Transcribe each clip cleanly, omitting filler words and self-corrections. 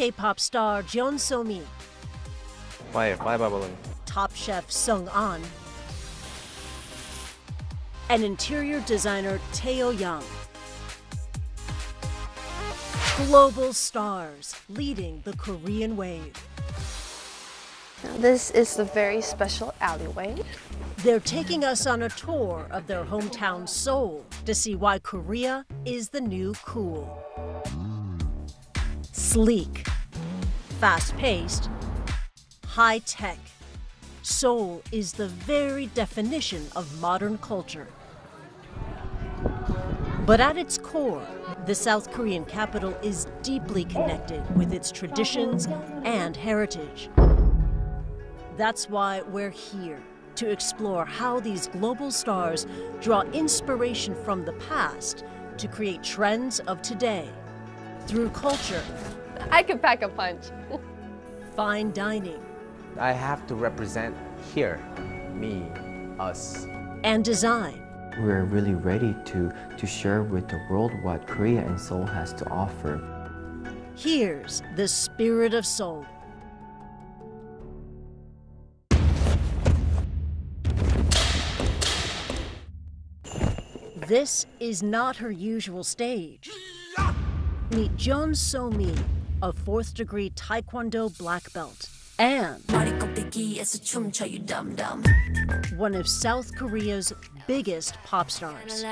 K-pop star Jeon Somi, Why balloon? top chef Sung An, and interior designer Tae Young. Global stars leading the Korean wave. This is a very special alleyway. They're taking us on a tour of their hometown Seoul to see why Korea is the new cool. Sleek, fast-paced, high-tech. Seoul is the very definition of modern culture. But at its core, the South Korean capital is deeply connected with its traditions and heritage. That's why we're here, to explore how these global stars draw inspiration from the past to create trends of today through culture. I can pack a punch. Fine dining. I have to represent here, me, us. And design. We're really ready to share with the world what Korea and Seoul has to offer. Here's the spirit of Seoul. This is not her usual stage. Meet Jeon Somi, a 4th degree Taekwondo black belt, and one of South Korea's biggest pop stars.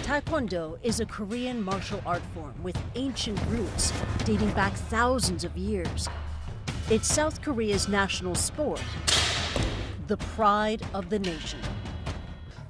Taekwondo is a Korean martial art form with ancient roots dating back thousands of years. It's South Korea's national sport, the pride of the nation.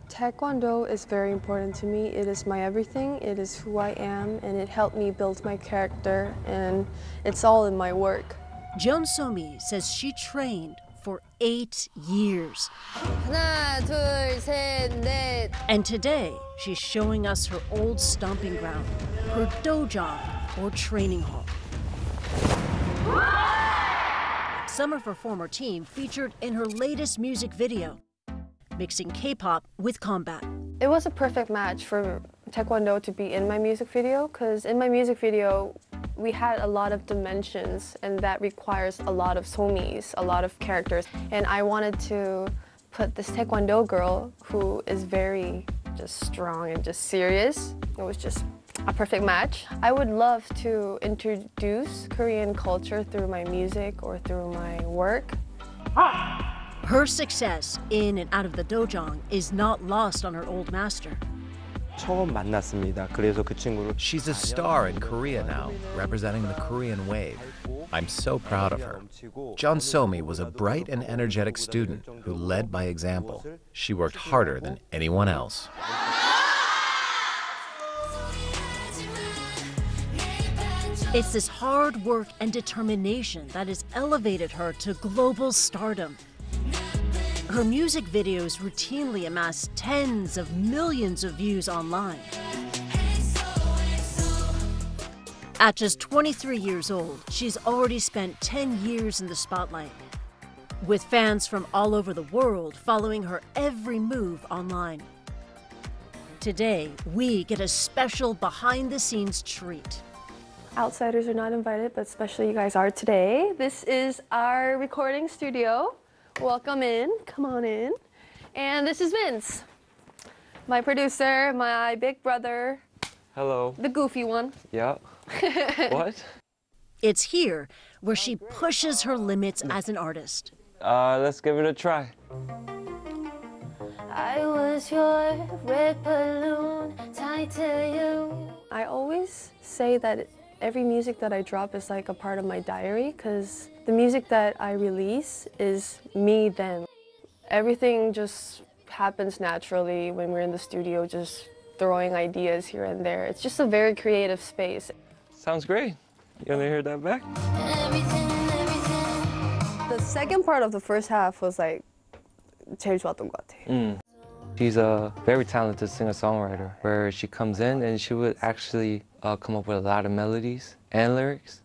Taekwondo is very important to me. It is my everything. It is who I am, and it helped me build my character, and it's all in my work. Jeon Somi says she trained for 8 years. 하나, 둘, 셋, 넷. And today, she's showing us her old stomping ground, her dojang, or training hall. Some of her former team featured in her latest music video, mixing K-pop with combat. It was a perfect match for Taekwondo to be in my music video, because in my music video, we had a lot of dimensions, and that requires a lot of Somis, a lot of characters. And I wanted to put this Taekwondo girl who is very just strong and just serious. It was just a perfect match. I would love to introduce Korean culture through my music or through my work. Her success in and out of the dojang is not lost on her old master. 처음 만났습니다. 그래서 그 친구를 She's a star in Korea now, representing the Korean wave. I'm so proud of her. Jeon Somi was a bright and energetic student who led by example. She worked harder than anyone else. It's this hard work and determination that has elevated her to global stardom. Her music videos routinely amass tens of millions of views online. At just 23 years old, she's already spent 10 years in the spotlight, with fans from all over the world following her every move online. Today, we get a special behind-the-scenes treat. Outsiders are not invited, but especially you guys are today. This is our recording studio. Welcome in, come on in. And this is Vince, my producer, my big brother. Hello. The goofy one. Yeah. What? It's here where she pushes her limits as an artist. Let's give it a try. I was your red balloon tied to you. I always say that every music that I drop is like a part of my diary, because the music that I release is me then. Everything just happens naturally when we're in the studio, just throwing ideas here and there. It's just a very creative space. Sounds great. You wanna hear that back? The second part of the first half was like 제일 좋았던 것 같아요. She's a very talented singer-songwriter, where she comes in and she would actually come up with a lot of melodies and lyrics.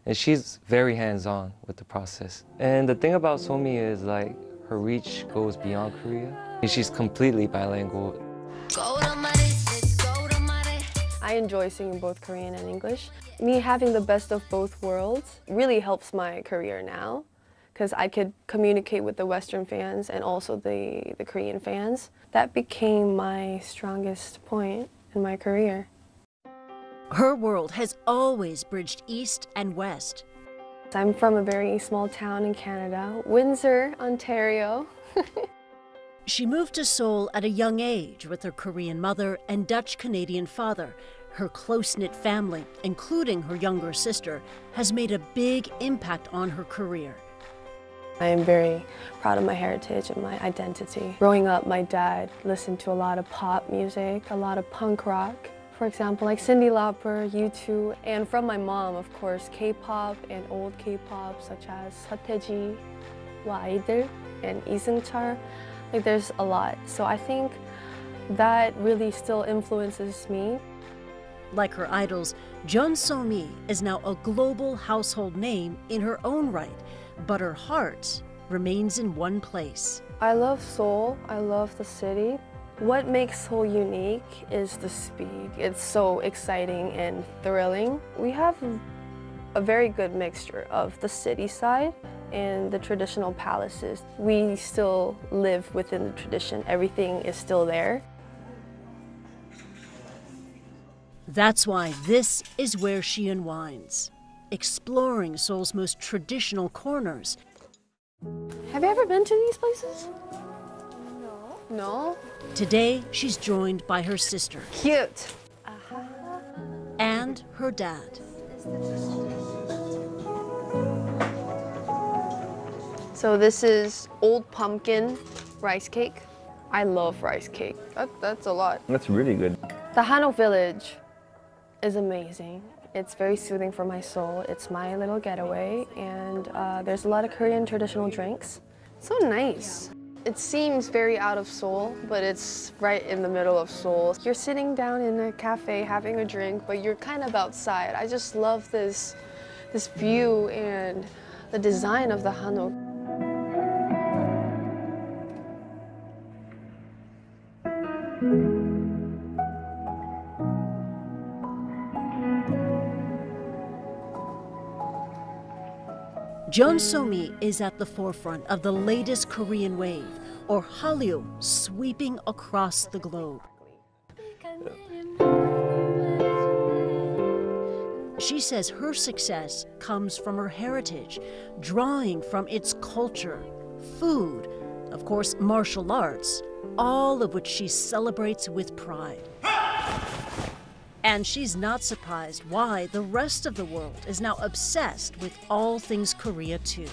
And she's very hands-on with the process. And the thing about Somi is like her reach goes beyond Korea. She's completely bilingual. I enjoy singing both Korean and English. Me having the best of both worlds really helps my career now, because I could communicate with the Western fans and also the Korean fans. That became my strongest point in my career. Her world has always bridged East and West. I'm from a very small town in Canada, Windsor, Ontario. She moved to Seoul at a young age with her Korean mother and Dutch-Canadian father. Her close-knit family, including her younger sister, has made a big impact on her career. I am very proud of my heritage and my identity. Growing up, my dad listened to a lot of pop music, a lot of punk rock. For example, like Cyndi Lauper, U2, and from my mom, of course, K-pop and old K-pop such as 서태지, 아이들, and 이승철. Like there's a lot. So I think that really still influences me. Like her idols, Jeon Somi is now a global household name in her own right, but her heart remains in one place. I love Seoul. I love the city. What makes Seoul unique is the speed. It's so exciting and thrilling. We have a very good mixture of the city side and the traditional palaces. We still live within the tradition. Everything is still there. That's why this is where she unwinds, exploring Seoul's most traditional corners. Have you ever been to these places? No. No? Today, she's joined by her sister Cute. and her dad. So this is old pumpkin rice cake. I love rice cake. That's a lot. That's really good. The Hanok village is amazing. It's very soothing for my soul. It's my little getaway, and there's a lot of Korean traditional drinks. So nice. It seems very out of Seoul, but it's right in the middle of Seoul. You're sitting down in a cafe having a drink, but you're kind of outside. I just love this view and the design of the Hanok. Jeon Somi is at the forefront of the latest Korean wave, or Hallyu, sweeping across the globe. She says her success comes from her heritage, drawing from its culture, food, of course, martial arts, all of which she celebrates with pride. And she's not surprised why the rest of the world is now obsessed with all things Korea too.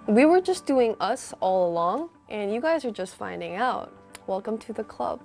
We were just doing us all along, and you guys are just finding out. Welcome to the club.